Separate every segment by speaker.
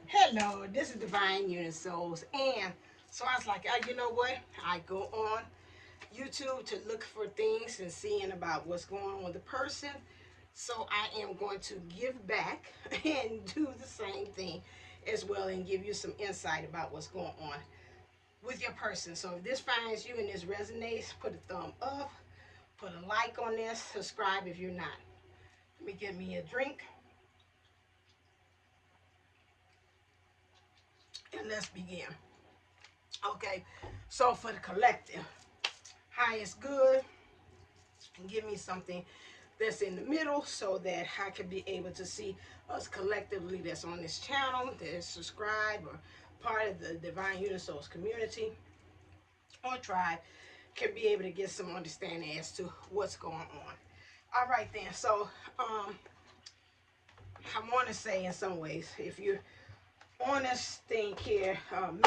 Speaker 1: Hello, this is Divine Unit Souls, and so I was like, you know what? I go on YouTube to look for things and seeing about what's going on with the person. So I am going to give back and do the same thing as well and give you some insight about what's going on with your person. So if this finds you and this resonates, put a thumb up, put a like on this, subscribe if you're not. Let me get me a drink and let's begin. Okay, so for the collective, highest good, give me something that's in the middle so that I can be able to see us collectively that's on this channel, that is subscribed or part of the Divine Unisouls community or tribe, can be able to get some understanding as to what's going on. All right then, so I want to say in some ways, if you're on this thing here,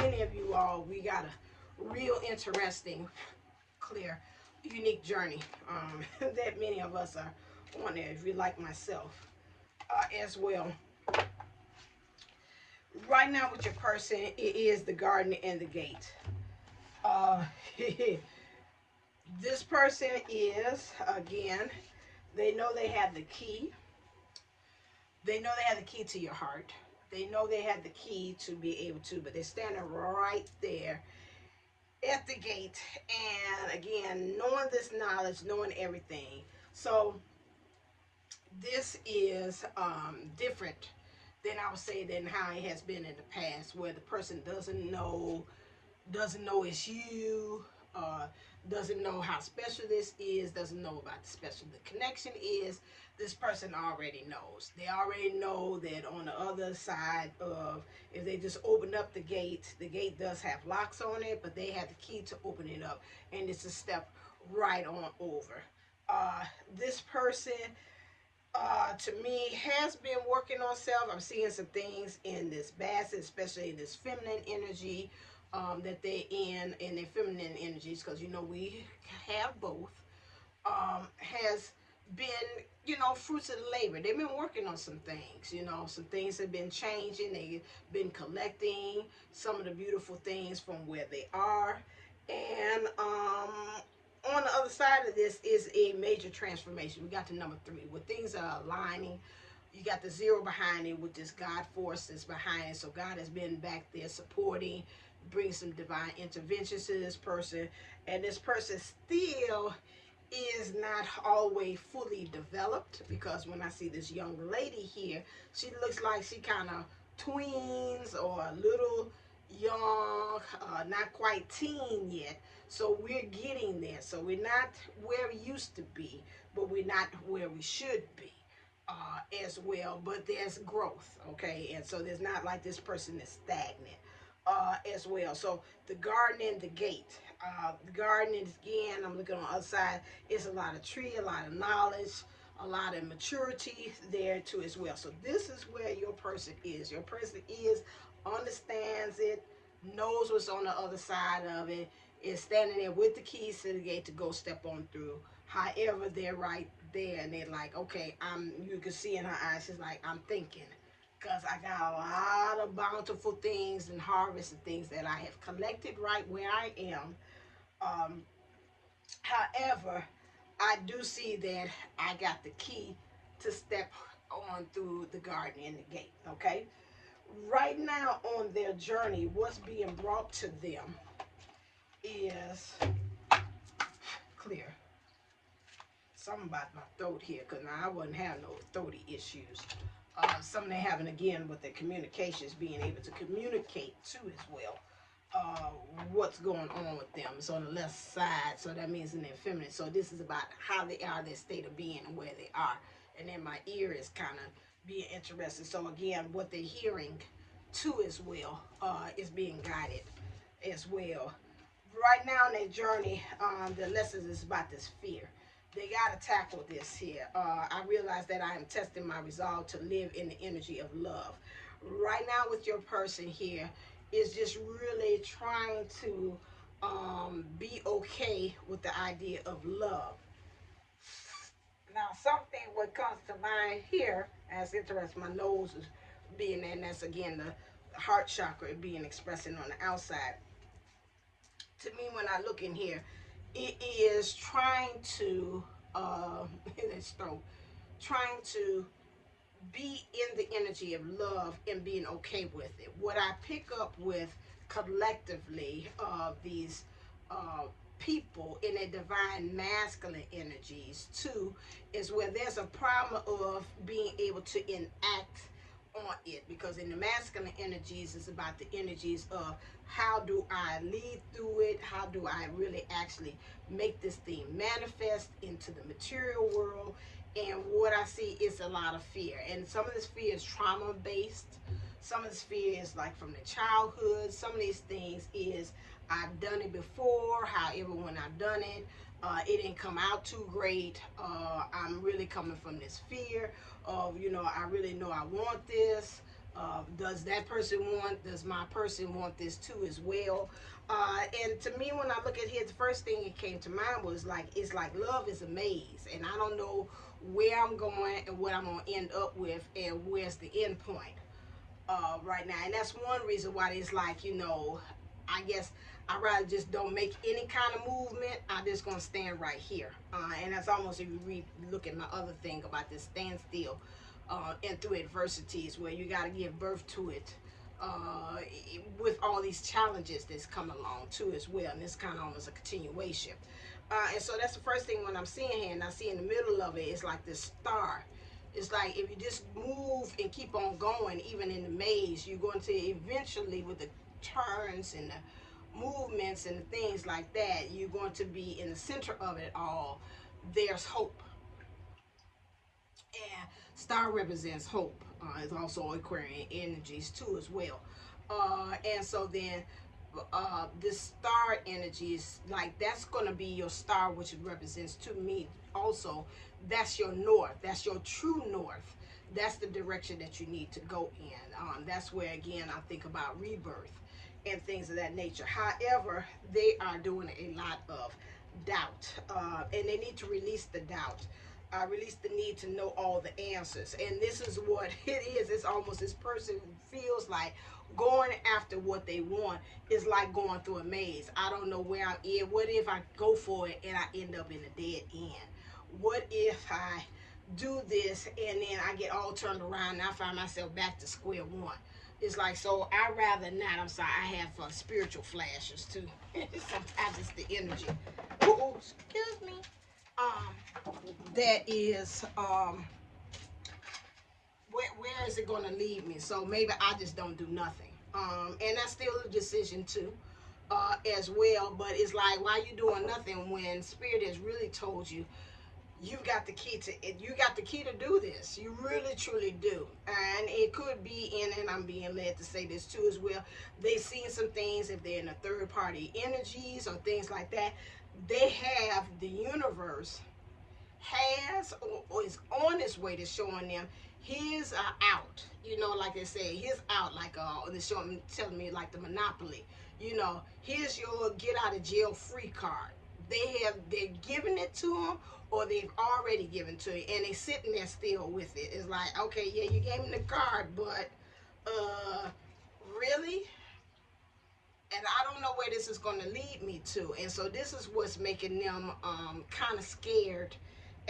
Speaker 1: many of you all, we got a real interesting, clear, unique journey that many of us are on there, if you like myself as well. Right now with your person, it is the garden and the gate. This person is, again, they know they have the key. They know they have the key to your heart. They know they have the key to be able to, but they're standing right there at the gate. And again, knowing this knowledge, knowing everything. So this is different than I would say than how it has been in the past, where the person doesn't know it's you, doesn't know how special this is, doesn't know about the special the connection is. This person already knows. They already know that on the other side of, if they just open up the gate does have locks on it, but they have the key to open it up, and it's a step right on over. This person, to me, has been working on self. I'm seeing some things in this basket, especially this feminine energy that they're in their feminine energies, because you know we have both. Has been, you know, fruits of the labor. They've been working on some things, you know, some things have been changing. They've been collecting some of the beautiful things from where they are. And on the other side of this is a major transformation. We got to number 3, where things are aligning. You got the 0 behind it, with this God force is behind it. So God has been back there supporting, bring some divine interventions to this person. And this person still is not always fully developed, because when I see this young lady here, she looks like she kind of tweens or a little young, not quite teen yet. So we're getting there. So we're not where we used to be, but we're not where we should be as well. But there's growth, okay? And so there's not like this person is stagnant as well. So the garden and the gate. The garden is, again, I'm looking on the other side, it's a lot of tree, a lot of knowledge, a lot of maturity there too as well. So this is where your person is. Your person is, understands it, knows what's on the other side of it, is standing there with the keys to the gate to go step on through. However, they're right there and they're like, okay, you can see in her eyes, she's like, I'm thinking, because I got a lot of bountiful things and harvest and things that I have collected right where I am. Um, However, I do see that I got the key to step on through the garden and the gate, okay? Right now on their journey, what's being brought to them is clear. Something about my throat here, because now I wouldn't have no throaty issues. Something they're having, again, with their communications, being able to communicate too as well. What's going on with them. It's on the left side, so that means in their feminine. So this is about how they are, their state of being, and where they are. And then my ear is kind of being interested. So again, what they're hearing too as well is being guided as well. Right now in their journey, the lessons is about this fear. They got to tackle this here. I realize that I am testing my resolve to live in the energy of love. Right now with your person here is just really trying to be okay with the idea of love. Now, something what comes to mind here, as interesting, my nose is being there, and that's again the heart chakra being expressing on the outside. To me, when I look in here, it is trying to let's throw trying to be in the energy of love and being okay with it. What I pick up with collectively these uh, people in a divine masculine energies too is where there's a problem of being able to enact on it, because in the masculine energies it's about the energies of how do I lead through it, how do I really actually make this thing manifest into the material world. And what I see is a lot of fear, and some of this fear is trauma based, some of this fear is like from the childhood, some of these things is I've done it before, however when I've done it, it didn't come out too great. I'm really coming from this fear of, I really know I want this. Does that person want, does my person want this too as well? And to me, when I look at here, the first thing that came to mind was like, it's like love is a maze, and I don't know where I'm going and what I'm going to end up with and where's the end point right now. And that's one reason why it's like, I guess I'd rather just don't make any kind of movement. I'm just going to stand right here. And that's almost, if you look at my other thing about this standstill and through adversities where you got to give birth to it with all these challenges that's come along too as well. And it's kind of almost a continuation. And so that's the first thing when I'm seeing here, and I see in the middle of it, it's like this star. It's like if you just move and keep on going, even in the maze, you're going to eventually, with the turns and the movements and the things like that, you're going to be in the center of it all. There's hope. And star represents hope. It's also Aquarian energies too as well. And so then this star energy is like, that's going to be your star, which represents to me also, that's your north, that's your true north, that's the direction that you need to go in. That's where again I think about rebirth and things of that nature. However, they are doing a lot of doubt, and they need to release the doubt. Release the need to know all the answers. And this is what it is. It's almost, this person feels like going after what they want is like going through a maze. I don't know where I'm in. What if I go for it and I end up in a dead end? What if I do this and then I get all turned around and I find myself back to square one? It's like, so I'd rather not. I'm sorry, I have spiritual flashes too. Sometimes it's the energy. Oh, excuse me. That is, where is it going to lead me? So maybe I just don't do nothing. And that's still a decision too, as well. But it's like, why you doing nothing when Spirit has really told you you've got the key to it. You got the key to do this. You really, truly do. And it could be in, and I'm being led to say this too as well, they've seen some things, if they're in a third party energies or things like that, they have the universe has or is on its way to showing them his out. Like they say, his out, like they're showing, telling me like the Monopoly. Here's your get out of jail free card. They're giving it to them, or they've already given to you, and they sitting there still with it. It's like, okay, yeah, you gave me the card, but really? And I don't know where this is going to lead me to. And so this is what's making them kind of scared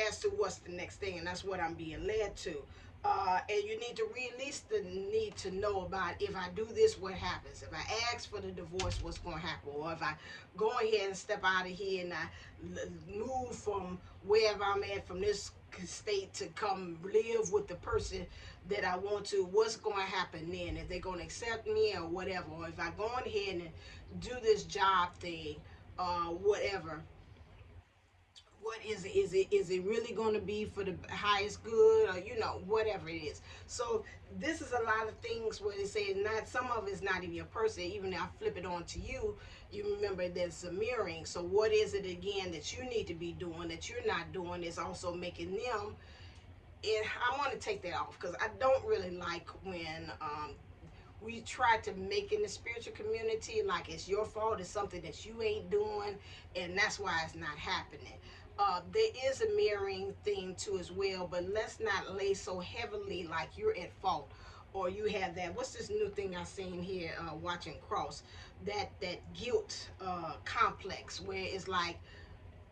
Speaker 1: as to what's the next thing. And that's what I'm being led to. And you need to release the need to know about, if I do this, what happens? If I ask for the divorce, what's going to happen? Or if I go ahead and step out of here and I move from wherever I'm at, from this state, to come live with the person that I want to, what's going to happen then? If they're going to accept me or whatever, or if I go on ahead and do this job thing, whatever, what is it? Is it really going to be for the highest good, or whatever it is? So this is a lot of things where they say, not, some of it's not even your person. Even if I flip it on to you, you remember there's a mirroring. So what is it again that you need to be doing that you're not doing, is also making them. And I want to take that off, because I don't really like when we try to make in the spiritual community like it's your fault, it's something that you ain't doing, and that's why it's not happening. There is a mirroring thing too as well, but let's not lay so heavily like you're at fault or you have that, what's this new thing I seen here watching Cross, that guilt complex, where it's like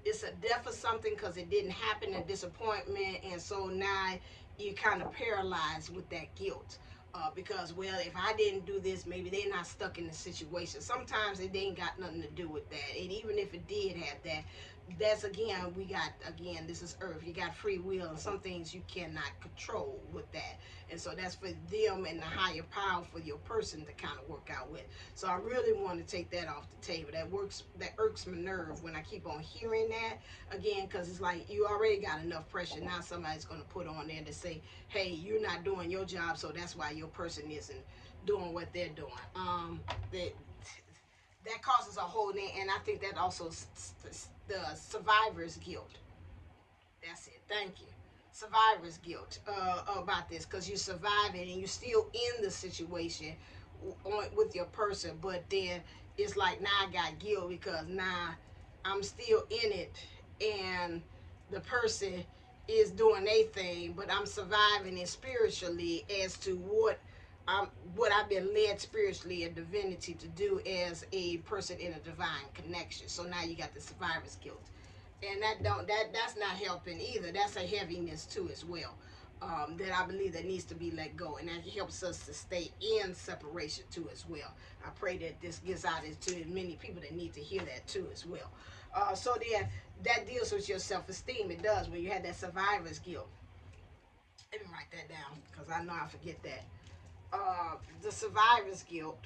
Speaker 1: it's a death or something because it didn't happen, a disappointment, and so now you kind of paralyzed with that guilt. Because, well, if I didn't do this, maybe they're not stuck in the situation. Sometimes it ain't got nothing to do with that. And even if it did have that, that's again, we got, again, this is earth. You got free will, and some things you cannot control with that. And so that's for them and the higher power for your person to kind of work out with. So I really want to take that off the table. That irks my nerve when I keep on hearing that again, because it's like you already got enough pressure. Now somebody's going to put on there to say, hey, you're not doing your job, so that's why your person isn't doing what they're doing. That causes a whole thing, and I think that also the survivor's guilt. That's it. Thank you. Survivor's guilt about this, because you're surviving and you're still in the situation with your person, but then it's like now I got guilt because now I'm still in it, and the person is doing a thing, but I'm surviving it spiritually as to what I've been led spiritually and divinity to do as a person in a divine connection. So now you got the survivor's guilt, and that's not helping either. That's a heaviness too as well. That I believe that needs to be let go, and that helps us to stay in separation too as well. I pray that this gets out to many people that need to hear that too as well. So then that deals with your self-esteem. It does, when you have that survivor's guilt. Let me write that down because I know I forget that. The survivor's guilt.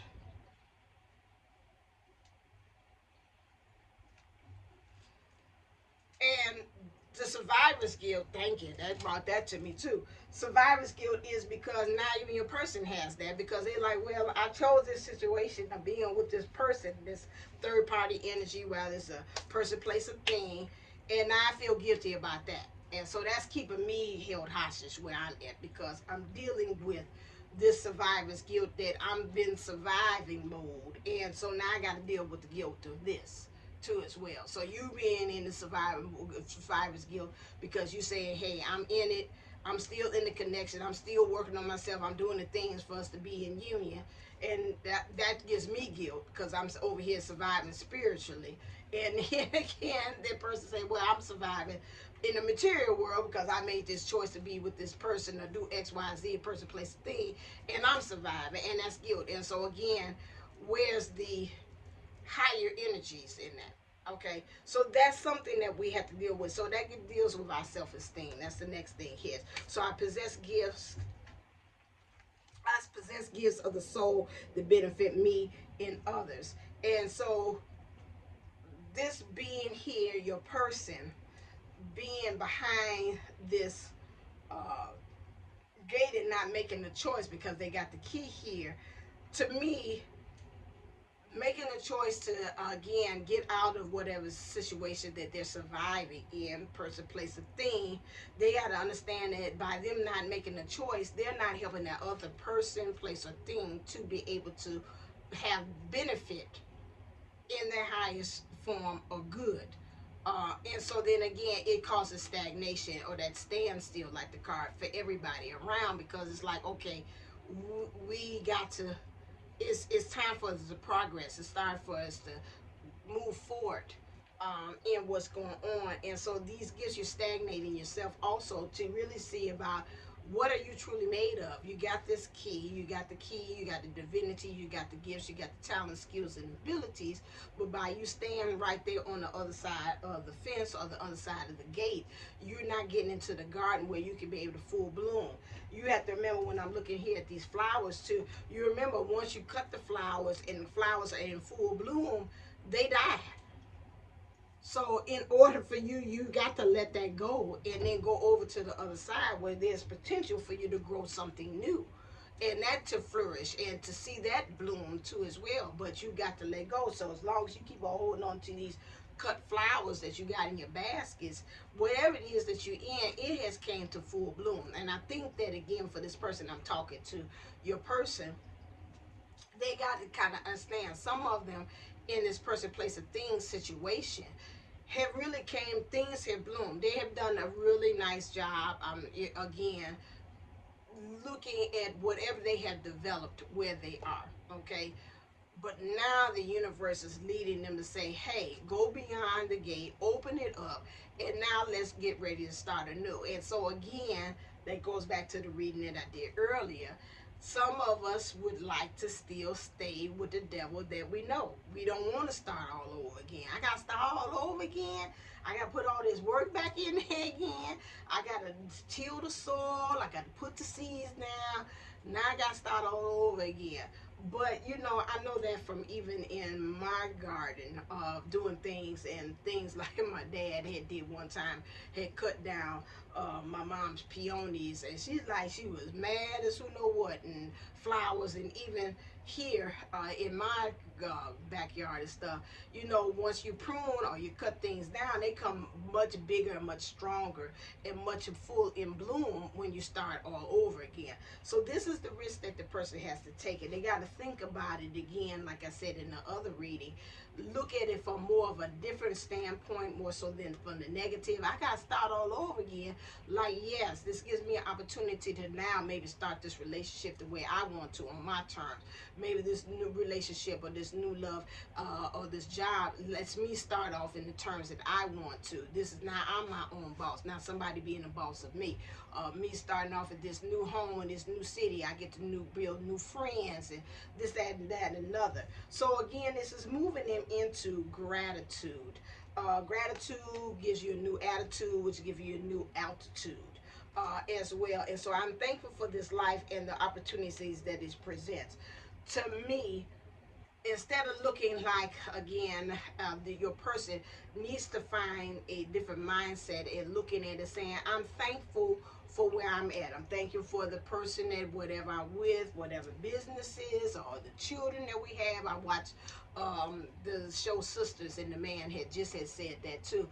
Speaker 1: And the survivor's guilt, thank you, that brought that to me too. Survivor's guilt is because now even your person has that, because they're like, well, I chose this situation of being with this person, this third party energy, whether it's a person, place, or thing, and now I feel guilty about that. And so that's keeping me held hostage where I'm at, because I'm dealing with this survivor's guilt, that I'm been surviving mode, and so now I got to deal with the guilt of this too as well. So you being in the survivor's guilt because you saying, hey, I'm in it, I'm still in the connection, I'm still working on myself, I'm doing the things for us to be in union, and that gives me guilt because I'm over here surviving spiritually. And then again, that person say, well, I'm surviving in the material world because I made this choice to be with this person or do X, Y, Z, person, place, thing, and I'm surviving, and that's guilt. And so again, where's the higher energies in that? Okay, so that's something that we have to deal with. So that deals with our self-esteem. That's the next thing here. So I possess gifts. I possess gifts of the soul that benefit me and others. And so this being here, your person being behind this gate and not making the choice because they got the key here, to me, making a choice to again get out of whatever situation that they're surviving in, person, place, or thing, they got to understand that by them not making a choice, they're not helping that other person, place, or thing to be able to have benefit in their highest form of good. And so then again, it causes stagnation or that standstill, like the card, for everybody around, because it's like, okay, we got to, it's time for us to progress. It's time for us to move forward in what's going on. And so these gifts, you're stagnating yourself also to really see about what are you truly made of. You got this key, you got the key, you got the divinity, you got the gifts, you got the talent, skills, and abilities. But by you staying right there on the other side of the fence or the other side of the gate, you're not getting into the garden where you can be able to full bloom. You have to remember, when I'm looking here at these flowers too, you remember once you cut the flowers and the flowers are in full bloom, they die. So in order for you, you got to let that go and then go over to the other side where there's potential for you to grow something new and that to flourish and to see that bloom too as well. But you got to let go. So as long as you keep on holding on to these cut flowers that you got in your baskets, whatever it is that you're in, it has came to full bloom. And I think that again, for this person I'm talking to, your person, they got to kind of understand, some of them in this person, place, a thing situation have really things have bloomed. They have done a really nice job. Again, looking at whatever they have developed where they are, okay? But now the universe is leading them to say, hey, go beyond the gate, open it up, and now let's get ready to start anew. And so again, that goes back to the reading that I did earlier. Some of us would like to still stay with the devil that we know. We don't want to start all over again. I got to start all over again. I got to put all this work back in there again. I got to till the soil. I got to put the seeds down. Now I got to start all over again. But you know, I know that from even in my garden of doing things and things like my dad had did one time, had cut down my mom's peonies, and she's like, she was mad as who know what, and flowers, and even here in my backyard and stuff, you know, once you prune or you cut things down, they come much bigger and much stronger and much full in bloom when you start all over again. So this is the risk that the person has to take, and they got to think about it again, like I said in the other reading. Look at it from more of a different standpoint, more so than from the negative. I got to start all over again. Like, yes, this gives me an opportunity to now maybe start this relationship the way I want to, on my terms. Maybe this new relationship or this new love or this job lets me start off in the terms that I want to. This is now, I'm my own boss, not somebody being a boss of me. Me starting off at this new home in this new city, I get to build new friends and this, that, and another. So again, this is moving them into gratitude. Gratitude gives you a new attitude, which gives you a new altitude as well. And so I'm thankful for this life and the opportunities that it presents. To me, instead of looking like, again, your person needs to find a different mindset and looking at it saying, I'm thankful for where I'm at. I'm thankful for the person that whatever I'm with, whatever business is, or the children that we have. I watch the show Sisters, and the man had said that too.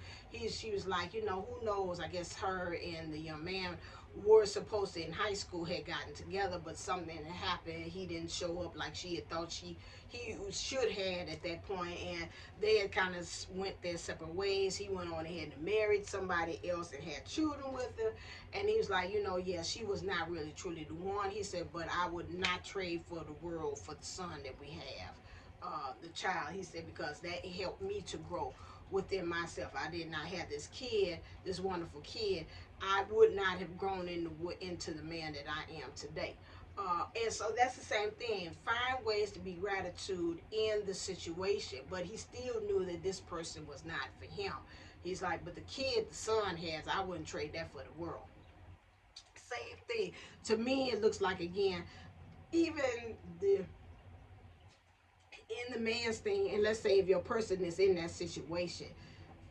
Speaker 1: She was like, you know, who knows, I guess her and the young man were supposed to in high school had gotten together, but something had happened. He didn't show up like she had thought he should have at that point, and they had kind of went their separate ways. He went on ahead and married somebody else and had children with her, and he was like, you know, yeah, she was not really truly the one. He said, but I would not trade for the world for the son that we have, the child. He said, because that helped me to grow within myself. I did not have this kid, this wonderful kid, I would not have grown into the man that I am today. And so that's the same thing. Find ways to be gratitude in the situation. But he still knew that this person was not for him. He's like, but the kid the son has, I wouldn't trade that for the world. Same thing. To me, it looks like, again, even in the man's thing, and let's say if your person is in that situation,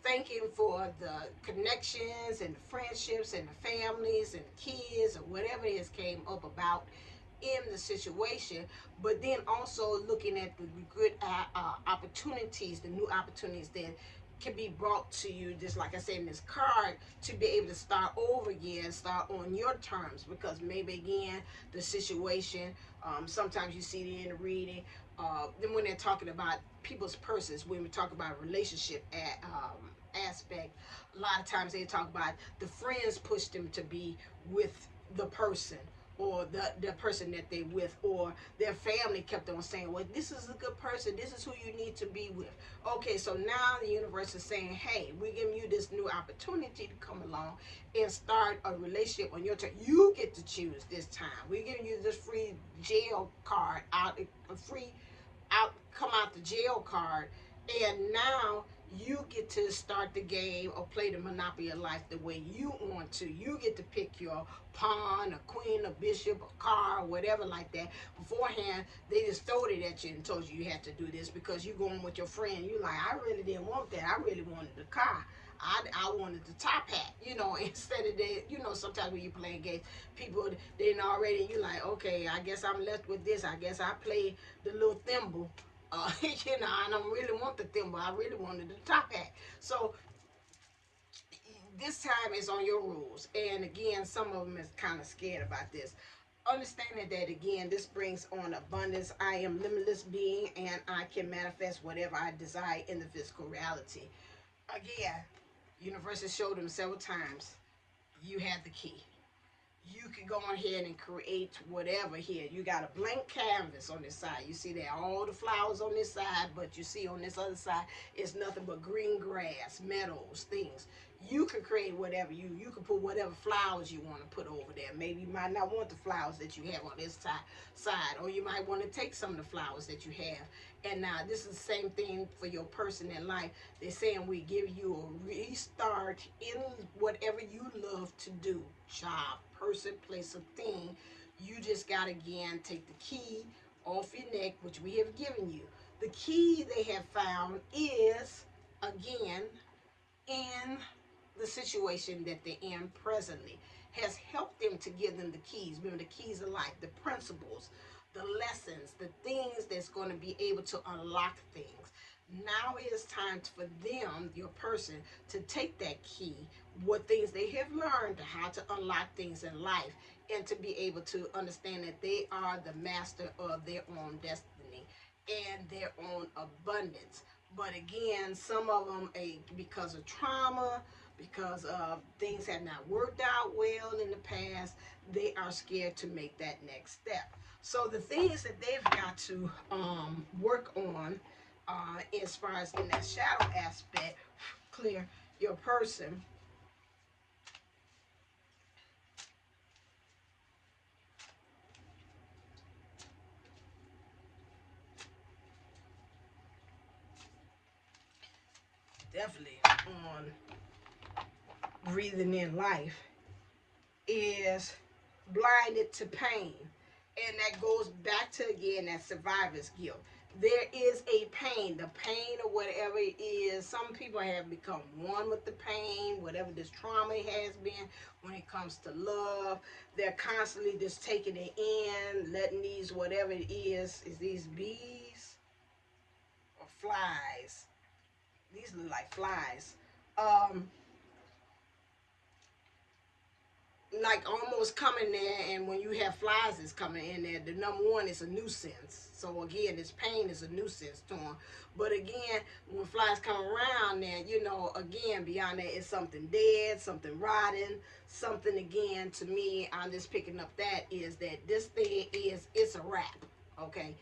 Speaker 1: thanking for the connections and the friendships and the families and the kids or whatever it has came up about in the situation, but then also looking at the good opportunities, the new opportunities that can be brought to you, just like I said in this card, to be able to start over again, start on your terms, because maybe again the situation, sometimes you see it in the reading, then when they're talking about people's purses, when we talk about relationship aspect, a lot of times they talk about the friends push them to be with the person, or the person that they with, or their family kept on saying, well, this is a good person, this is who you need to be with. Okay, so now the universe is saying, hey, we're giving you this new opportunity to come along and start a relationship on your turn. You get to choose this time. We're giving you this free jail card, a free come out the jail card, and now you get to start the game or play the Monopoly of life the way you want to. You get to pick your pawn, a queen, a bishop, a car, whatever like that. Beforehand, they just throwed it at you and told you had to do this because you're going with your friend. You're like, I really didn't want that. I really wanted the car. I wanted the top hat, you know, instead of that, you know, sometimes when you're playing games, people, they already, you're like, okay, I guess I'm left with this. I guess I play the little thimble. You know, I don't really want the thimble. I really wanted the top hat. So this time is on your rules. And again, some of them is kind of scared about this. Understanding that, again, this brings on abundance. I am limitless being, and I can manifest whatever I desire in the physical reality. Again, universe has showed them several times, you have the key. you can go ahead and create whatever here. You got a blank canvas on this side. You see there all the flowers on this side, but you see on this other side, it's nothing but green grass, meadows, things. You can create whatever you can put whatever flowers you want to put over there. Maybe you might not want the flowers that you have on this side, or you might want to take some of the flowers that you have. And now this is the same thing for your person in life. They're saying we give you a restart in whatever you love to do, job, person, place, or thing. You just got to, again, take the key off your neck, which we have given you. The key they have found is, again, in the situation that they're in presently, has helped them to give them the keys. Remember, the keys of life, the principles, the lessons, the things that's going to be able to unlock things. Now it is time for them, your person, to take that key, what things they have learned, how to unlock things in life, and to be able to understand that they are the master of their own destiny and their own abundance. But again, some of them, because of trauma, because of things have not worked out well in the past, they are scared to make that next step. So the things that they've got to work on, as far as in that shadow aspect, clear your person. Definitely on breathing in life is blinded to pain. And that goes back to, again, that survivor's guilt. There is a pain, the pain of whatever it is. Some people have become one with the pain, whatever this trauma has been when it comes to love. They're constantly just taking it in, letting these, whatever it is these bees or flies? These look like flies. Um, like almost coming there, and when you have flies that's coming in there, the number one is a nuisance. So again, this pain is a nuisance to them. But again, when flies come around there, again, beyond that is something dead, something rotten, something, again, to me, I'm just picking up that is that this thing it's a wrap, okay?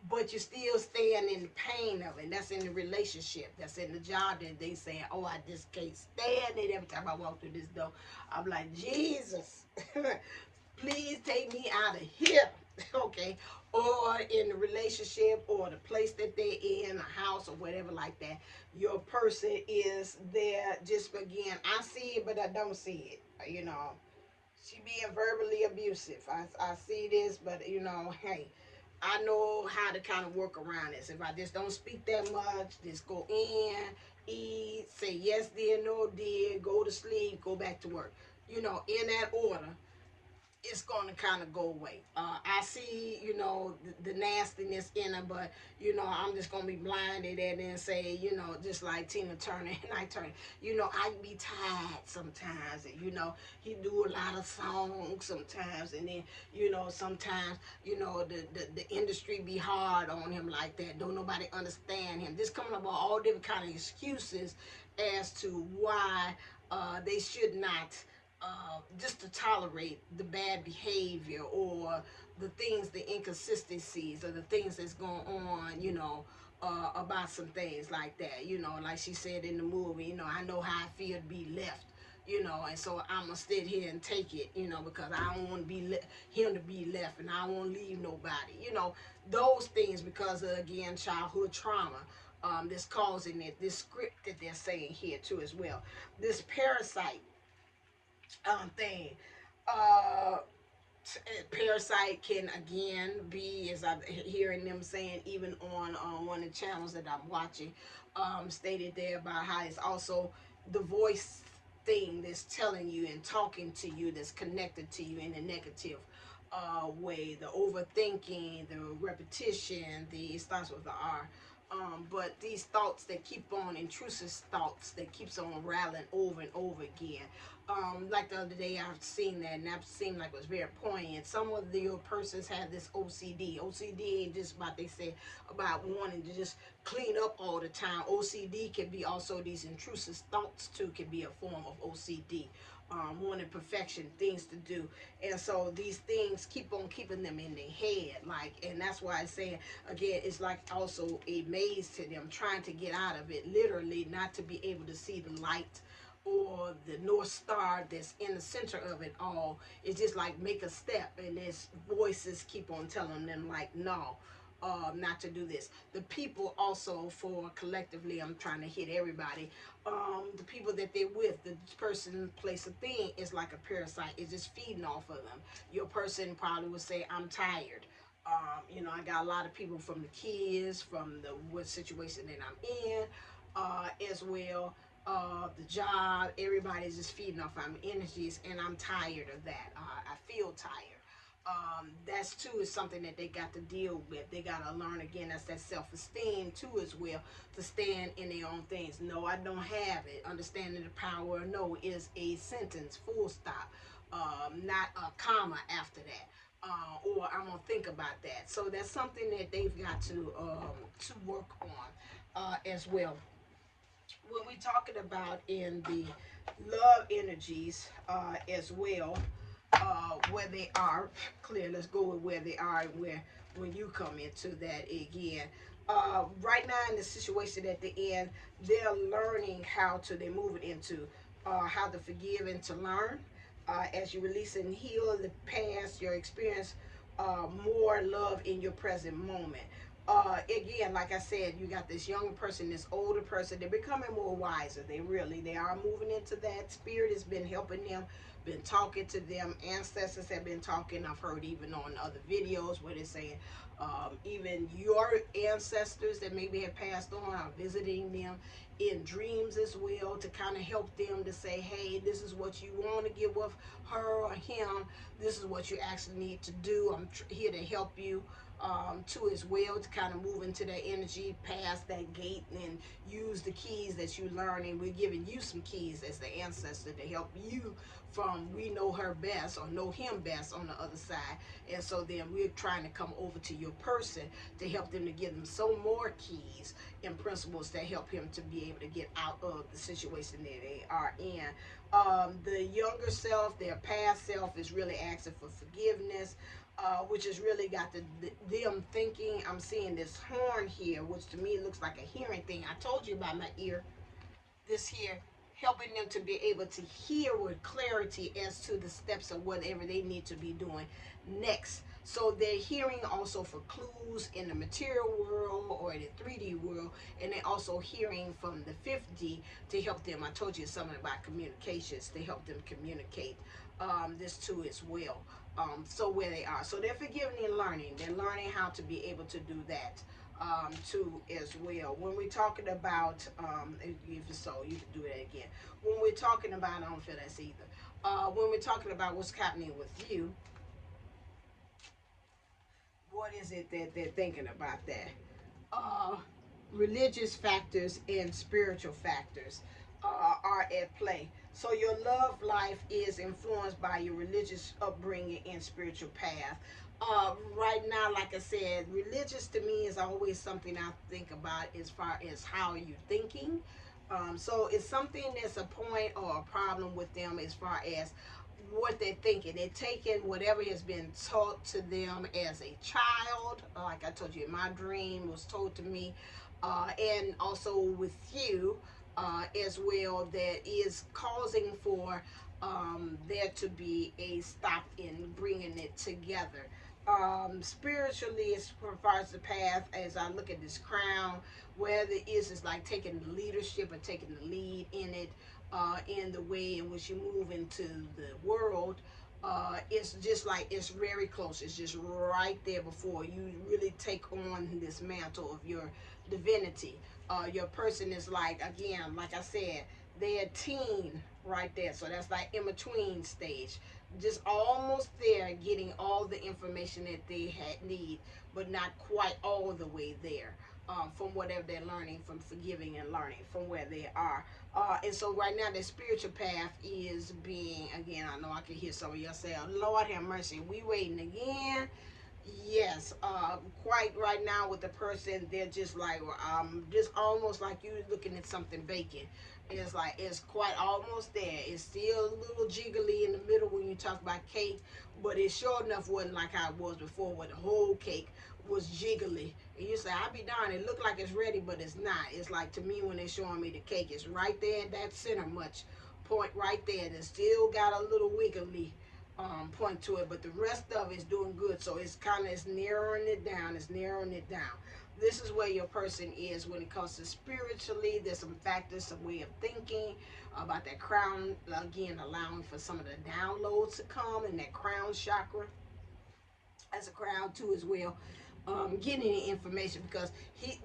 Speaker 1: But you're still staying in the pain of it. And that's in the relationship. That's in the job that they say, oh, I just can't stand it. Every time I walk through this door, I'm like, Jesus, please take me out of here. Okay. Or in the relationship or the place that they're in, a house or whatever like that. Your person is there just, again, I see it, but I don't see it. She being verbally abusive. I see this, but hey, I know how to kind of work around this. If I just don't speak that much, just go in, eat, say yes dear, no dear, go to sleep, go back to work. In that order, it's going to kind of go away. I see, the nastiness in her, but, I'm just going to be blinded at it and say, just like Tina Turner and I Turner, I be tired sometimes. And, he do a lot of songs sometimes. And then, sometimes, the industry be hard on him like that. Don't nobody understand him. Just coming up with all different kind of excuses as to why they should not just to tolerate the bad behavior or the things, the inconsistencies or the things that's going on, about some things like that, like she said in the movie, I know how I feel to be left, and so I'm going to sit here and take it, because I don't want to be him to be left and I won't leave nobody, those things because of, again, childhood trauma. That's causing it, this script that they're saying here too as well. This parasite thing. Uh, Parasite can, again, be, as I'm hearing them saying, even on one of the channels that I'm watching, stated there about how it's also the voice thing that's telling you and talking to you, that's connected to you in a negative way. The overthinking, the repetition, it starts with the R. But these thoughts that keep on, intrusive thoughts that keeps on rattling over and over again. Like the other day, I've seen that, and that seemed like it was very poignant. Some of your persons have this OCD. OCD ain't just about, they say, about wanting to just clean up all the time. OCD can be also these intrusive thoughts too, can be a form of OCD. wanting perfection, things to do. And so these things keep on keeping them in their head. Like, and that's why I say, again, it's like also a maze to them, trying to get out of it, literally, not to be able to see the light or the North Star that's in the center of it all. It's just like make a step, and there's voices keep on telling them like, no, not to do this. The people also, for collectively, I'm trying to hit everybody. The people that they're with, the person, place, a thing is like a parasite. It's just feeding off of them. Your person probably would say, I'm tired. You know, I got a lot of people from the kids, from the what situation that I'm in, as well. The job, everybody's just feeding off my energies, and I'm tired of that. I feel tired. That's too is something that they got to deal with. They got to learn again. That's that self-esteem too as well, to stand in their own things. No, I don't have it. Understanding the power of no is a sentence, full stop, not a comma after that. Or I'm gonna think about that. So that's something that they've got to work on as well. What we're talking about in the love energies as well, where they are clear. Let's go with where they are, where when you come into that again. Right now in the situation at the end, they're learning how to. They're moving into how to forgive and to learn. As you release and heal the past, your experience more love in your present moment. Again, like I said, you got this younger person, this older person. They're becoming more wiser. They are moving into that. Spirit has been helping them, been talking to them. Ancestors have been talking. I've heard even on other videos where they're saying even your ancestors that maybe have passed on are visiting them in dreams as well, to kind of help them to say, hey, this is what you want to get with her or him. This is what you actually need to do. I'm here to help you too as well, to kind of move into that energy past that gate and use the keys that you learn. And we're giving you some keys as the ancestor to help you from we know her best or know him best on the other side. And so then we're trying to come over to your person to help them, to give them some more keys and principles that help him to be able to get out of the situation that they are in. The younger self, their past self, is really asking for forgiveness, which has really got them thinking. I'm seeing this horn here, which to me looks like a hearing thing. I told you about my ear. This here, helping them to be able to hear with clarity as to the steps of whatever they need to be doing next. So they're hearing also for clues in the material world or in the 3D world, and they're also hearing from the 5D to help them. I told you something about communications, to help them communicate this too as well. So where they are, so they're forgiving and learning. They're learning how to be able to do that too as well. When we're talking about, if so, you can do that again. When we're talking about, I don't feel that's either. When we're talking about what's happening with you, what is it that they're thinking about that? Uh, Religious factors and spiritual factors are at play. So your love life is influenced by your religious upbringing and spiritual path. Right now, like I said, religious to me is always something I think about as far as how you're thinking. So it's something that's a point or a problem with them as far as what they're thinking. They're taking whatever has been taught to them as a child. Like I told you, my dream was told to me, and also with you as well, that is causing for there to be a stop in bringing it together. Spiritually, as far as the path, as I look at this crown, where it is like taking the leadership or taking the lead in it, in the way in which you move into the world. It's just like it's very close. It's just right there before you really take on this mantle of your divinity. Your person is like, again, like I said, they're teen right there. So that's like in between stage, just almost there, getting all the information that they need, but not quite all the way there. From whatever they're learning, from forgiving and learning from where they are. And so right now the spiritual path is being, again, I know I can hear some of y'all say, oh, Lord have mercy, we waiting again. Yes, quite right now with the person, they're just like, just almost like you looking at something baking. It's like it's quite almost there. It's still a little jiggly in the middle when you talk about cake, but it sure enough wasn't like how it was before, where the whole cake was jiggly. And you say, "I'll be darned, it looked like it's ready, but it's not." It's like to me when they're showing me the cake, it's right there at that center much point right there. It still got a little wiggly point to it, but the rest of it's doing good. So it's kind of, it's narrowing it down. It's narrowing it down. This is where your person is when it comes to spiritually. There's some factors, some way of thinking about that crown. Again, allowing for some of the downloads to come in that crown chakra as a crown too as well. Getting the information because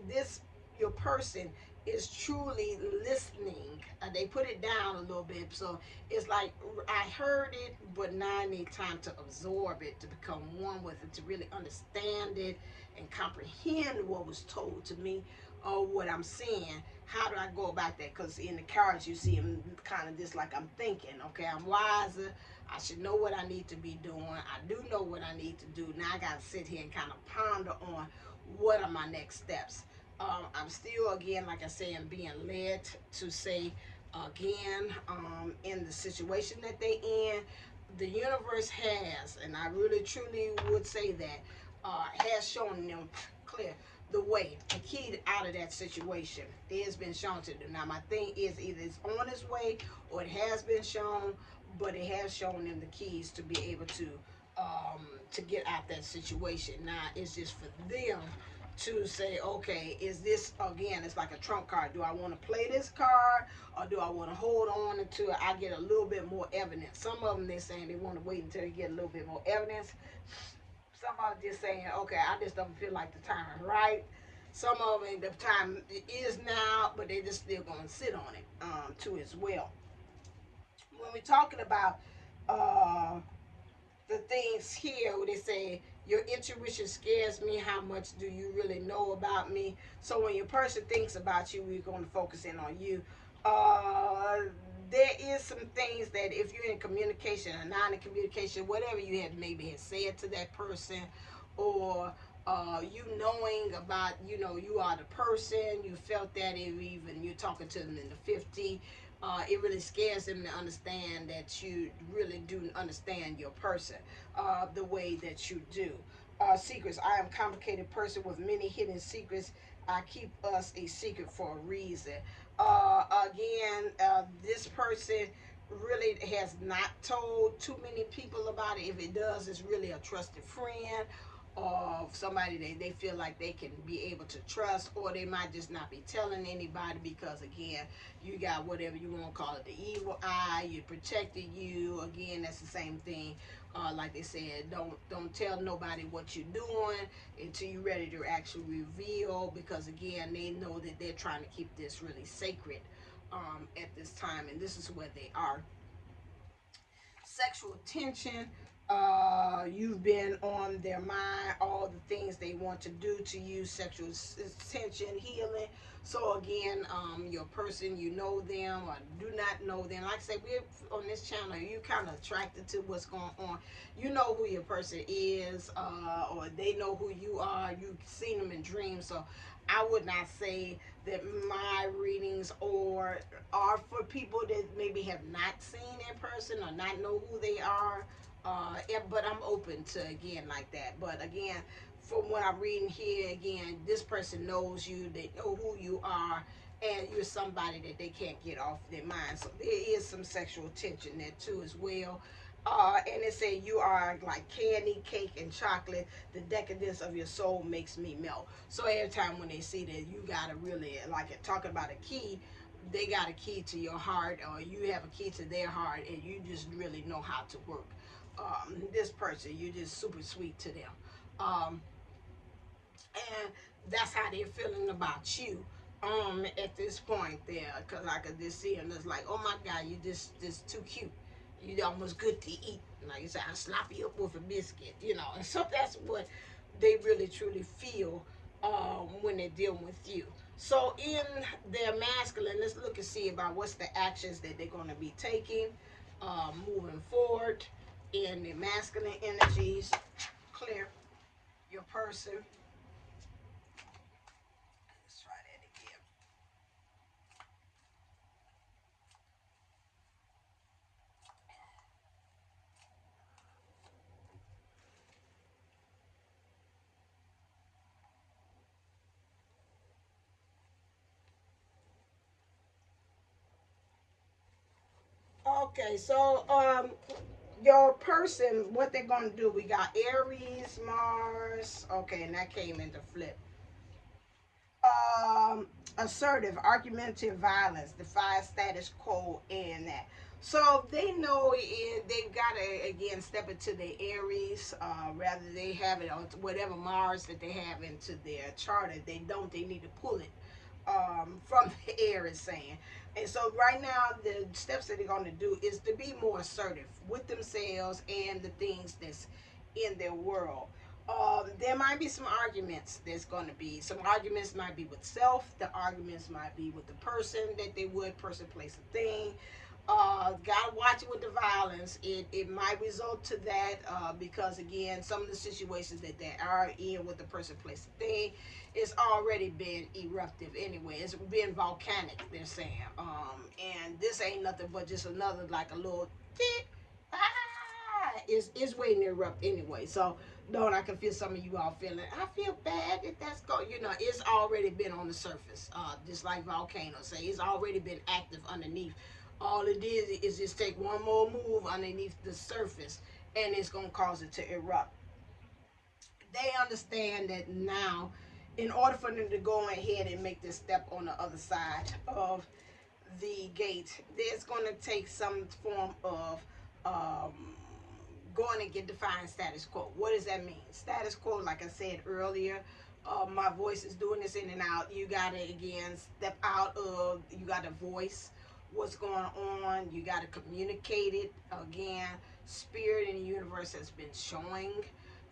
Speaker 1: this your person is truly listening. They put it down a little bit, so it's like I heard it, but now I need time to absorb it, to become one with it, to really understand it and comprehend what was told to me or what I'm seeing. How do I go about that? Because in the cards you see them kind of just like I'm thinking. Okay, I'm wiser. I should know what I need to be doing. I do know what I need to do. Now I got to sit here and kind of ponder on what are my next steps. I'm still, again, like I say, I'm being led to say, again, in the situation that they in, the universe has, and I really truly would say that, has shown them clear the way, the key out of that situation. It has been shown to them. Now my thing is either it's on its way or it has been shown, but it has shown them the keys to be able to get out that situation. Now it's just for them to say, okay, is this, again, it's like a trump card. Do I want to play this card or do I want to hold on until I get a little bit more evidence? Some of them, they're saying they want to wait until they get a little bit more evidence. Some of them just saying, okay, I just don't feel like the time is right. Some of them, the time is now, but they just still going to sit on it too as well. When we're talking about uh, the things here where they say your intuition scares me, how much do you really know about me? So when your person thinks about you, we're going to focus in on you. uh there is some things that if you're in communication or not in communication, whatever you have maybe had said to that person, or you knowing about, you are the person, you felt that, even you're talking to them in the 50, it really scares them to understand that you really do understand your person the way that you do. Secrets. I am a complicated person with many hidden secrets. I keep us a secret for a reason. Again, this person really has not told too many people about it. If it does, it's really a trusted friend of somebody they feel like they can be able to trust, or they might just not be telling anybody because, again, you got whatever you want to call it, the evil eye, you protected you. Again, that's the same thing. Like they said, don't tell nobody what you're doing until you're ready to actually reveal, because again, they know that they're trying to keep this really sacred at this time, and this is where they are. Sexual tension. You've been on their mind, all the things they want to do to you. Sexual tension, healing. So again, your person, you know them or do not know them. Like I said, we're on this channel, you kind of attracted to what's going on. You know who your person is, or they know who you are. You've seen them in dreams. So I would not say that my readings are for people that maybe have not seen in person or not know who they are. Yeah, but I'm open to, again, like that. But again, from what I'm reading here, again, this person knows you. They know who you are, and you're somebody that they can't get off their mind. So there is some sexual tension there too as well. And it say you are like candy, cake, and chocolate. The decadence of your soul makes me melt. So every time when they see that, you gotta really, like it, talking about a key, they got a key to your heart, or you have a key to their heart, and you just really know how to work this person. You're just super sweet to them. Um, and that's how they're feeling about you at this point there, because I could just see them. It's like, oh my God, you just too cute. You almost good to eat. Like you said, I slap you up with a biscuit, and so that's what they really truly feel when they're dealing with you. So in their masculine, let's look and see about what's the actions that they're going to be taking moving forward in their masculine energies. Clear. your person. Let's try that again. Okay, so your person, what they're gonna do? We got Aries, Mars. Okay, and that came into flip. Assertive, argumentative violence, defies status quo, and that. So they know they've got to again step into their Aries. Rather they have it on whatever Mars that they have into their chart. If they don't, they need to pull it from the air is saying. And so right now the steps that they're going to do is to be more assertive with themselves and the things that's in their world. There might be some arguments. There's going to be some arguments might be with self. The arguments might be with the person that they would, person, place, a thing. Gotta watch it with the violence. It might result to that because again, some of the situations that they are in with the person, place, a thing, it's already been eruptive anyway. It's been volcanic. They're saying, and this ain't nothing but just another like a little. Is waiting to erupt anyway. So don't I can feel some of you all feeling. I feel bad that that's going. You know, it's already been on the surface. Just like volcanoes say, it's already been active underneath. All it is just take one more move underneath the surface, and it's gonna cause it to erupt. They understand that now, in order for them to go ahead and make this step on the other side of the gate, there's going to take some form of going and get defined status quo. What does that mean? Status quo, like I said earlier, my voice is doing this in and out. You got to, again, step out of, you got to voice what's going on. You got to communicate it. Again, spirit in the universe has been showing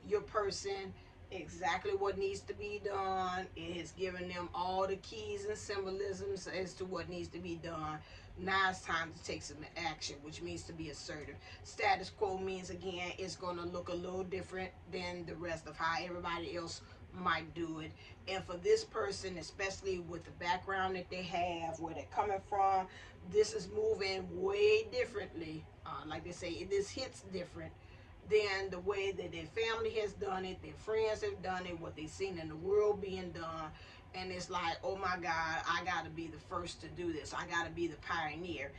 Speaker 1: your person exactly what needs to be done. It has given them all the keys and symbolisms as to what needs to be done. Now it's time to take some action, which means to be assertive. Status quo means, again, it's going to look a little different than the rest of how everybody else might do it. And for this person, especially with the background that they have, where they're coming from, this is moving way differently. Like they say, this hits different than the way that their family has done it, their friends have done it, what they've seen in the world being done. And it's like, oh my God, I got to be the first to do this. I got to be the pioneer.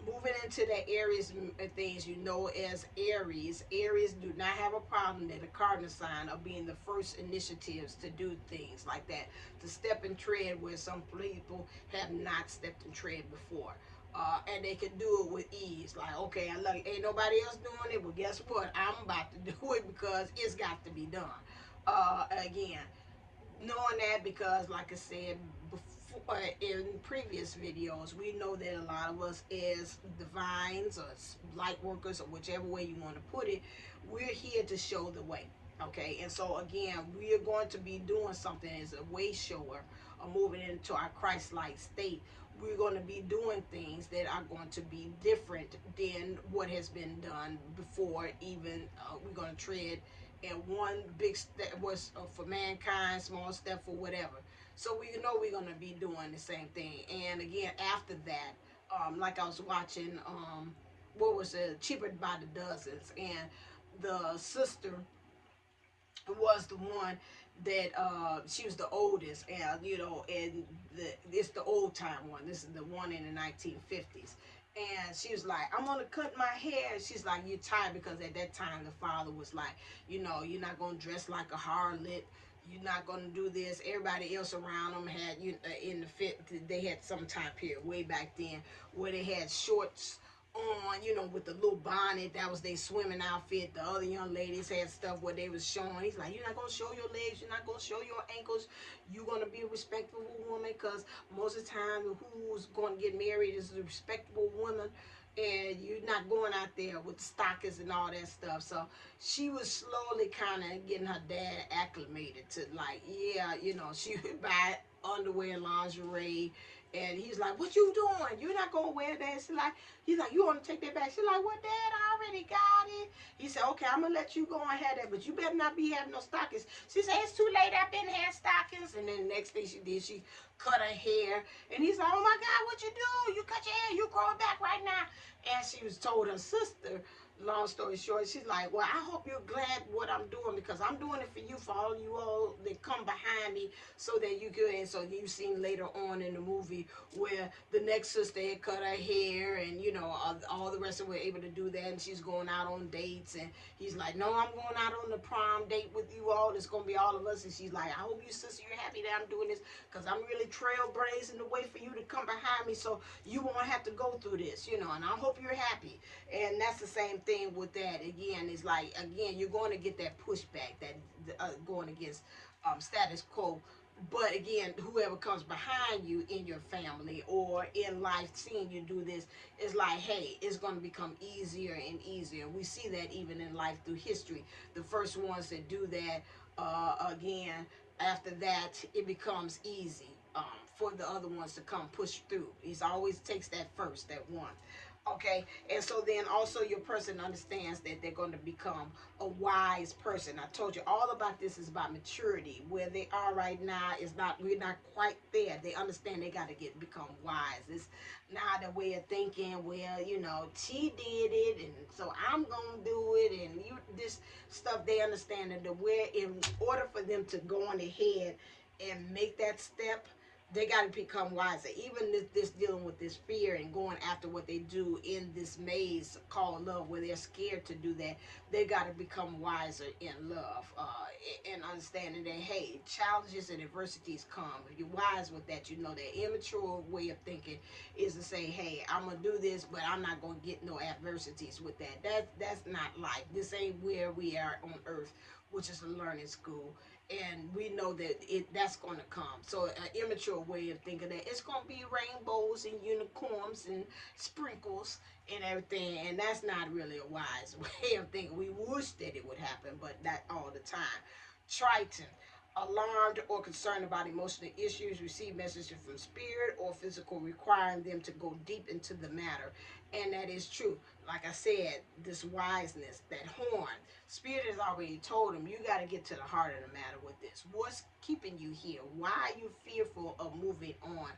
Speaker 1: Moving into the Aries things, you know, as Aries, Aries do not have a problem. They're the cardinal sign of being the first initiatives to do things like that, to step and tread where some people have not stepped and tread before. And they can do it with ease. Like, okay, I like ain't nobody else doing it. Well, guess what? I'm about to do it because it's got to be done. Again, knowing that because, like I said before, in previous videos, we know that a lot of us as divines or light workers or whichever way you want to put it, we're here to show the way. Okay, and so again, we are going to be doing something as a way shower or moving into our Christ-like state. We're going to be doing things that are going to be different than what has been done before. Even we're going to tread and one big step was for mankind, small step for whatever. So we know we're going to be doing the same thing. And again, after that, like I was watching, what was it, Cheaper by the Dozens, and the sister was the one that she was the oldest, and you know, and it's the old time one. This is the one in the 1950s. And she was like, I'm gonna cut my hair. She's like, you're tired, because at that time the father was like, you know, you're not gonna dress like a harlot. You're not gonna do this. Everybody else around them had, you in the fit. They had some time period way back then where they had shorts on, you know, with the little bonnet. That was their swimming outfit. The other young ladies had stuff where they was showing. He's like, you're not going to show your legs. You're not going to show your ankles. You're going to be a respectable woman, because most of the time who's going to get married is a respectable woman. And you're not going out there with the stockings and all that stuff. So she was slowly kind of getting her dad acclimated to, like, yeah, you know, she would buy underwear and lingerie. And he's like, what you doing? You're not going to wear that. He's like, you want to take that back? She's like, well, Dad, I already got it. He said, okay, I'm going to let you go and have that, but you better not be having no stockings. She said, it's too late. I've been having stockings. And then the next thing she did, she cut her hair. And he's like, oh, my God, what you do? You cut your hair. You grow it back right now. And she was told her sister, long story short, she's like, well, I hope you're glad what I'm doing, because I'm doing it for you, for all you all that come behind me, so that you could. And so you've seen later on in the movie where the next sister had cut her hair, and you know, all the rest of them were able to do that, and she's going out on dates, and he's like, no, I'm going out on the prom date with you all, it's going to be all of us. And she's like, I hope you, sister, you're happy that I'm doing this, because I'm really trailblazing the way for you to come behind me, so you won't have to go through this, you know, and I hope you're happy. And that's the same thing with that. Again, it's like, again, you're going to get that pushback, that going against status quo. But again, whoever comes behind you in your family or in life, seeing you do this, is like, hey, it's going to become easier and easier. We see that even in life through history. The first ones that do that, again, after that, it becomes easy for the other ones to come push through. It always takes that first, that one. Okay, and so then also your person understands that they're going to become a wise person. I told you all about this is about maturity. Where they are right now is not, we're not quite there. They understand they got to become wise. It's not a way of thinking, well, you know, she did it, and so I'm gonna do it, and you, this stuff. They understand that where, in order for them to go on ahead and make that step, they got to become wiser. Even this dealing with this fear and going after what they do in this maze called love, where they're scared to do that, they got to become wiser in love, and understanding that, hey, challenges and adversities come. If you're wise with that, you know that immature way of thinking is to say, hey, I'm gonna do this, but I'm not gonna get no adversities with that. That's not life. This ain't where we are on earth, which is a learning school. And we know that that's going to come. So an immature way of thinking that it's going to be rainbows and unicorns and sprinkles and everything, and that's not really a wise way of thinking. We wish that it would happen, but not all the time. Triton. Alarmed or concerned about emotional issues, receive messages from spirit or physical requiring them to go deep into the matter. And that is true. Like I said, this wiseness, that horn, spirit has already told them, you got to get to the heart of the matter with this. What's keeping you here? Why are you fearful of moving on?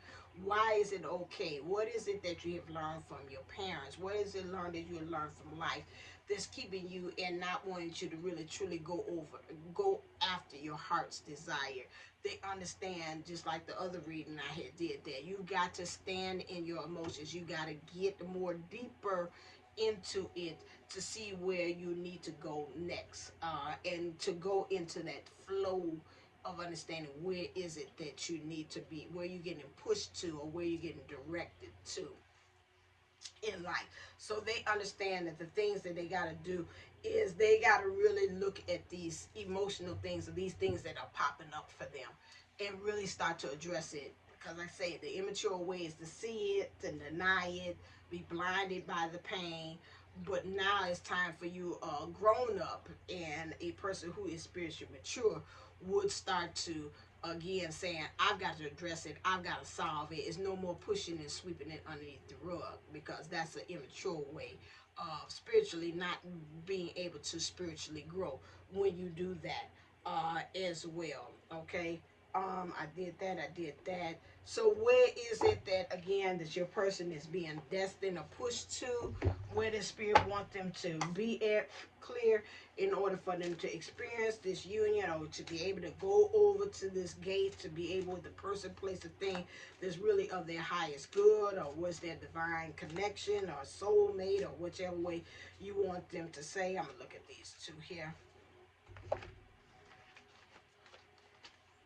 Speaker 1: Why is it okay? What is it that you have learned from your parents? What is it learned that you have learned from life that's keeping you and not wanting you to really truly go after your heart's desire? They understand, just like the other reading I had did, that you got to stand in your emotions. You got to get more deeper into it to see where you need to go next, and to go into that flow of understanding where is it that you need to be, where you're getting pushed to, or where you're getting directed to in life. So they understand that the things that they got to do is they got to really look at these emotional things, or these things that are popping up for them, and really start to address it. Because I say the immature way is to see it, to deny it, be blinded by the pain. But now it's time for you, grown up and a person who is spiritually mature, would start to, again, saying, I've got to address it, I've got to solve it. It's no more pushing and sweeping it underneath the rug, because that's an immature way of spiritually not being able to spiritually grow when you do that, as well. Okay. I did that, I did that. So where is it that, again, that your person is being destined or pushed to? Where the spirit want them to be at clear in order for them to experience this union, or to be able to go over to this gate, to be able, the person, place, a thing that's really of their highest good, or was their divine connection or soulmate, or whichever way you want them to say. I'm gonna look at these two here.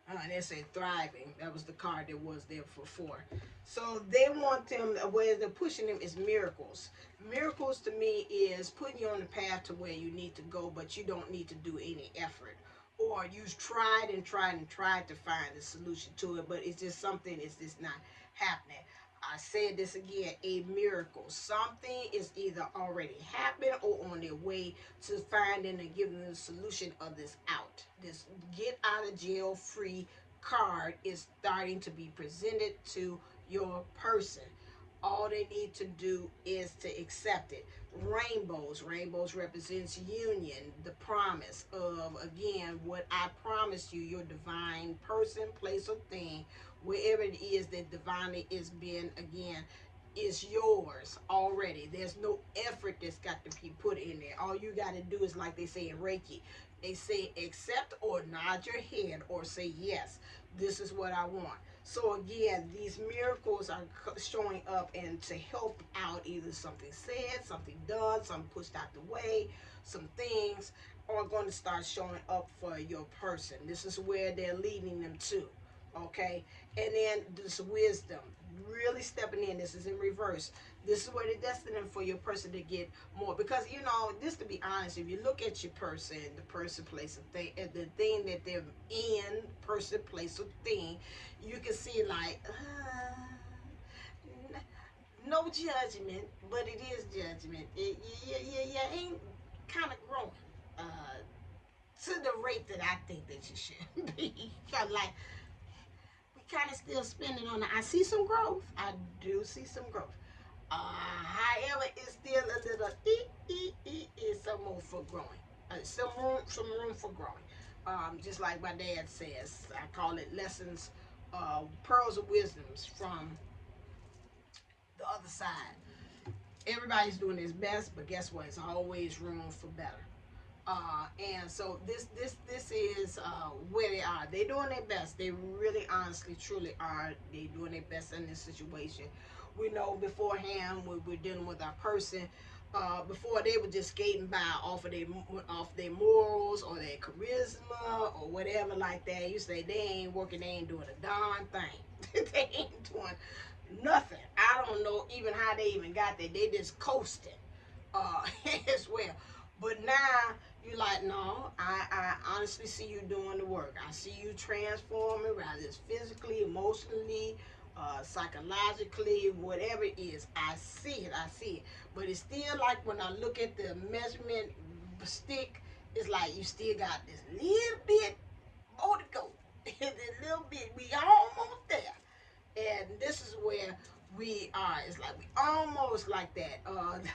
Speaker 1: And they say thriving. That was the card that was there for 4. So they want them, where they're pushing them is miracles. Miracles to me is putting you on the path to where you need to go, but you don't need to do any effort. Or you've tried and tried and tried to find a solution to it, but it's just something is just not happening. I said this again, a miracle. Something is either already happened or on their way to finding and giving the solution of this out. This get out of jail free card is starting to be presented to your person. All they need to do is to accept it. Rainbows represents union, the promise of, again, what I promised you, your divine person, place, or thing, wherever it is that divinely is being, again, is yours already. There's no effort that's got to be put in there. All you got to do is, like they say in Reiki, they say accept or nod your head or say yes, this is what I want. So again, these miracles are showing up and to help out, either something said, something done, something pushed out the way, some things are going to start showing up for your person. This is where they're leading them to. Okay, and then this wisdom, really stepping in. This is in reverse. This is where they're destined for your person to get more, because you know, just to be honest, if you look at your person, the person, place, and thing, the thing that they're in, person, place, or thing, you can see like no judgment, but it is judgment. Ain't kind of growing to the rate that I think that you should be. Kind of like, we kind of still spending on it. I see some growth. I do see some growth. However, it's still a little some more for growing. Some room for growing. Just like my dad says, I call it lessons, pearls of wisdoms from the other side. Everybody's doing his best, but guess what? It's always room for better. And so this is where they are. They're doing their best. They really, honestly, truly are. They doing their best in this situation. We know beforehand when we're dealing with our person. Before, they were just skating by off their morals or their charisma or whatever like that. You say they ain't working, they ain't doing a darn thing. They ain't doing nothing. I don't know even how they even got there. They just coasting as well. But now you're like, no, I honestly see you doing the work. I see you transforming, whether it's physically, emotionally, psychologically, whatever it is. I see it. I see it. But it's still like when I look at the measurement stick, it's like you still got this little bit more to go. This little bit. We almost there. And this is where we are. It's like we almost like that.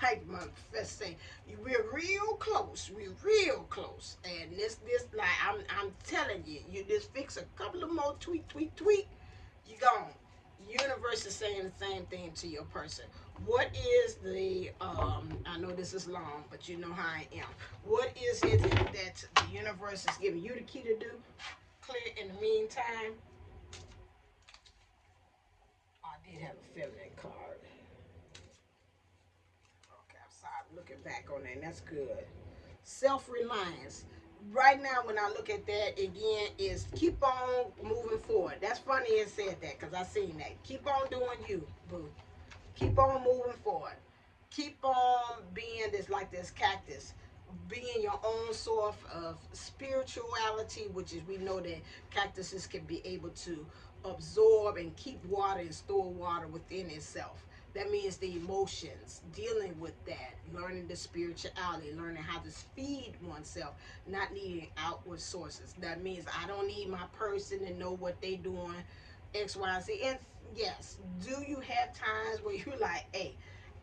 Speaker 1: Like my professor say, we're real close. We're real close. And this like I'm telling you, you just fix a couple of more tweak, you gone. Universe is saying the same thing to your person. What is the I know this is long, but you know how I am. What is it that the universe is giving you the key to do? Clear in the meantime. I did have a feminine card. Okay, I'm sorry. I'm looking back on that, and that's good. Self-reliance. Right now, when I look at that again, is keep on moving forward. That's funny it said that, because I seen that. Keep on doing you, boo. Keep on moving forward. Keep on being this cactus, being your own source of spirituality, which is, we know that cactuses can be able to absorb and keep water and store water within itself. That means the emotions, dealing with that, learning the spirituality, learning how to feed oneself, not needing outward sources. That means I don't need my person to know what they doing, X, Y, and Z. And yes, do you have times where you're like, hey,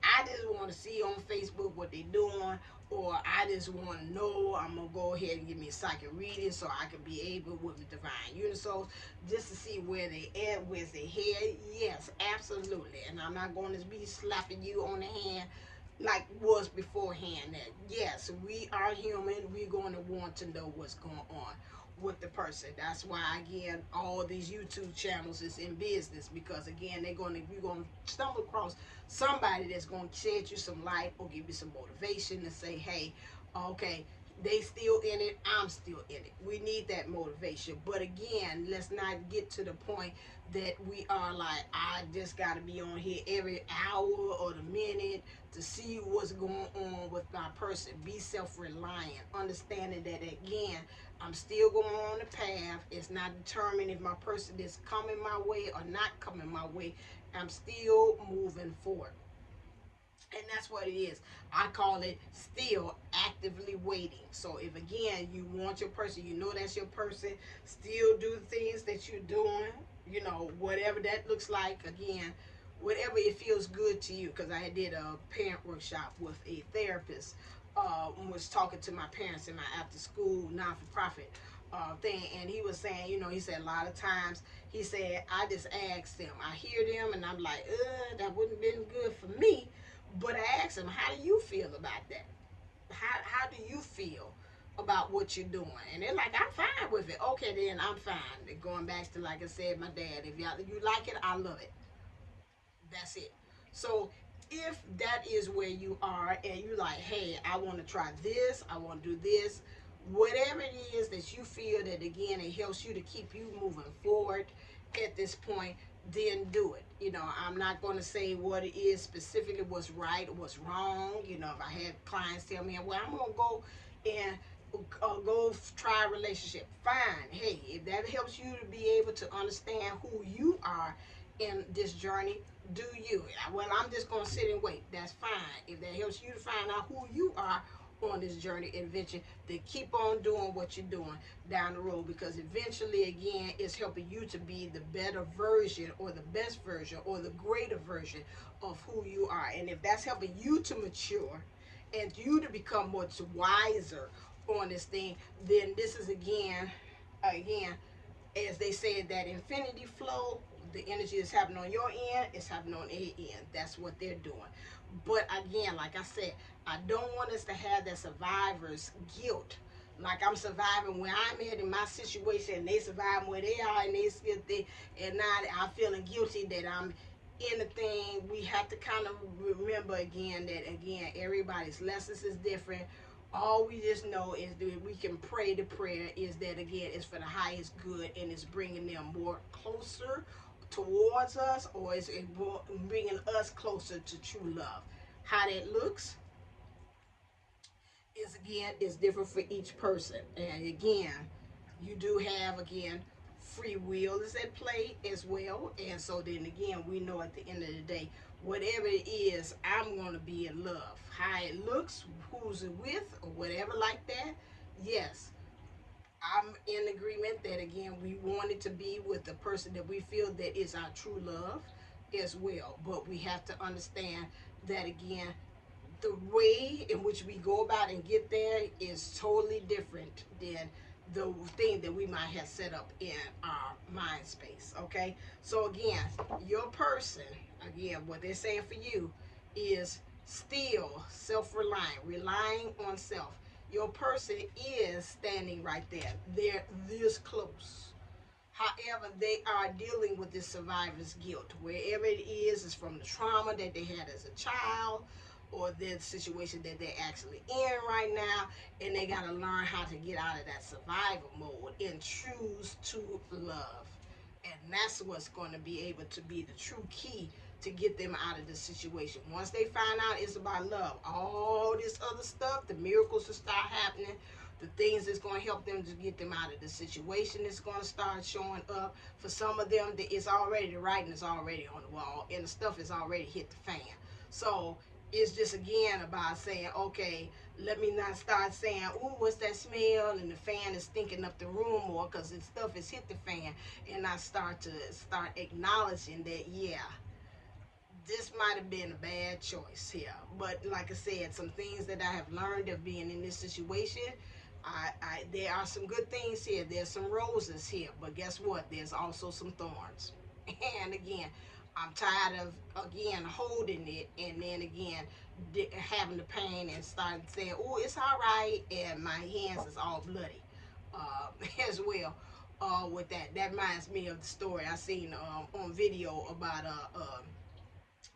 Speaker 1: I just want to see on Facebook what they're doing, or I just want to know, I'm going to go ahead and give me a psychic reading so I can be able, with the divine unisols, just to see where they at, where's their head. Yes, absolutely. And I'm not going to be slapping you on the hand like was beforehand. That yes, we are human. We're going to want to know what's going on with the person. That's why, again, all these YouTube channels is in business, because again, you're going to stumble across somebody that's going to shed you some light or give you some motivation to say, hey, okay, they still in it, I'm still in it. We need that motivation. But again, let's not get to the point that we are like, I just got to be on here every hour or the minute to see what's going on with my person. Be self-reliant, understanding that, again, I'm still going on the path. It's not determined if my person is coming my way or not coming my way. I'm still moving forward. And that's what it is. I call it still actively waiting. So if again you want your person, you know that's your person, still do the things that you're doing, whatever that looks like, again, whatever it feels good to you. Because I did a parent workshop with a therapist, was talking to my parents in my after school non-for-profit thing, and he was saying, he said a lot of times, he said, I just ask them, I hear them and I'm like, that wouldn't have been good for me, but I asked them, how do you feel about that? How do you feel about what you're doing? And they're like, I'm fine with it. Okay, then I'm fine. And going back to, like I said, my dad, if you like it, I love it. That's it. So if that is where you are and you're like, hey, I want to try this, I want to do this, whatever it is that you feel that again it helps you to keep you moving forward at this point, then do it. I'm not going to say what it is specifically, what's right or what's wrong. If I had clients tell me, well, I'm going to go and go try a relationship, fine. Hey, if that helps you to be able to understand who you are in this journey, do you. Well, I'm just going to sit and wait, that's fine. If that helps you to find out who you are on this journey adventure, then keep on doing what you're doing down the road, because eventually again it's helping you to be the better version or the best version or the greater version of who you are. And if that's helping you to mature and you to become much wiser on this thing, then this is again, as they said, that infinity flow, the energy is happening on your end, it's happening on their end. That's what they're doing. But again, like I said, I don't want us to have that survivor's guilt. Like I'm surviving where I'm at in my situation, and they surviving where they are, and they still think, and now I'm feeling guilty that I'm in the thing. We have to kind of remember again that again everybody's lessons is different. All we just know is that we can pray the prayer is that again it's for the highest good, and it's bringing them more closer towards us, or is it bringing us closer to true love. How that looks is again is different for each person, and again you do have again free will is at play as well. And so then again we know at the end of the day, whatever it is, I'm going to be in love. How it looks, who's it with, or whatever like that, yes, I'm in agreement that again we want it to be with the person that we feel that is our true love as well. But we have to understand that again the way in which we go about and get there is totally different than the thing that we might have set up in our mind space. Okay, so again, your person, again, what they're saying for you is still self-reliant, relying on self. Your person is standing right there. They're this close. However, they are dealing with this survivor's guilt. Wherever it is from the trauma that they had as a child, or the situation that they're actually in right now, and they got to learn how to get out of that survival mode and choose to love. And that's what's going to be able to be the true key to get them out of the situation. Once they find out it's about love, all this other stuff, the miracles will start happening. The things that's going to help them to get them out of the situation is going to start showing up. For some of them, it's already, the writing is already on the wall, and the stuff is already hit the fan. So it's just again about saying, okay, let me not start saying, ooh, what's that smell? And the fan is stinking up the room more because the stuff has hit the fan. And I start acknowledging that, yeah, this might have been a bad choice here. But like I said, some things that I have learned of being in this situation, there are some good things here. There's some roses here. But guess what? There's also some thorns. And again, I'm tired of, again, holding it and then again having the pain and starting saying, oh, it's all right. And my hands is all bloody as well with that. That reminds me of the story I seen on video about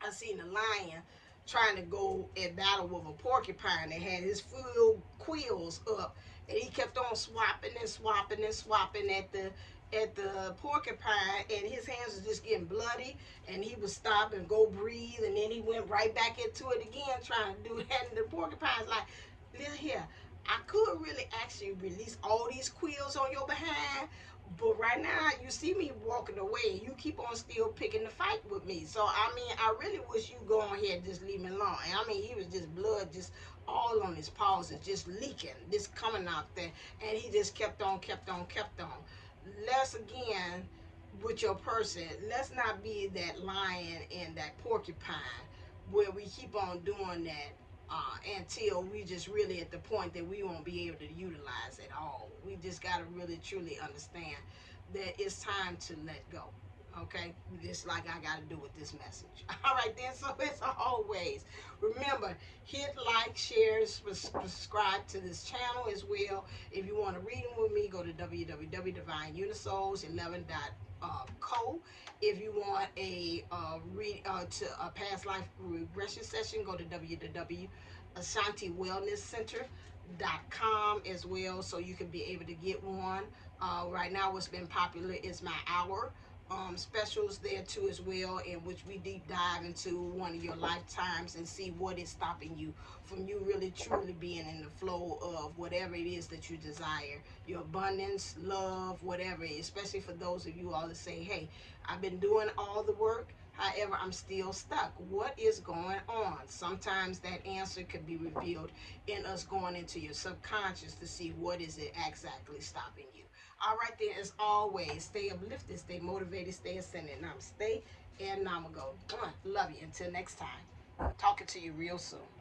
Speaker 1: I seen a lion trying to go in battle with a porcupine that had his full quills up, and he kept on swapping and swapping and swapping at the porcupine, and his hands was just getting bloody, and he would stop and go breathe, and then he went right back into it again trying to do that, and the porcupine's like, listen here, I could really actually release all these quills on your behind, But right now, you see me walking away. You keep on still picking the fight with me. So, I mean, I really wish you go on here and just leave me alone. And I mean, he was just blood just all on his paws, just leaking, just coming out there. And he just kept on, kept on, kept on. Let's again, with your person, let's not be that lion and that porcupine where we keep on doing that until we just really at the point that we won't be able to utilize it all. We just got to really truly understand that it's time to let go. Okay, just like I got to do with this message. All right, then. So it's always remember, hit like, share, subscribe to this channel as well. If you want to read them with me, go to www.divineunisols11.co. If you want a past life regression session, go to www.ashantywellnesscenter.com as well, so you can be able to get one. Right now, what's been popular is my hour specials there too as well, in which we deep dive into one of your lifetimes and see what is stopping you from you really truly being in the flow of whatever it is that you desire, your abundance, love, whatever, especially for those of you all that say, hey, I've been doing all the work, however I'm still stuck. What is going on? Sometimes that answer could be revealed in us going into your subconscious to see what is it exactly stopping you. All right, then, as always, stay uplifted, stay motivated, stay ascended. Namaste and Namago. Love you. Until next time. Talking to you real soon.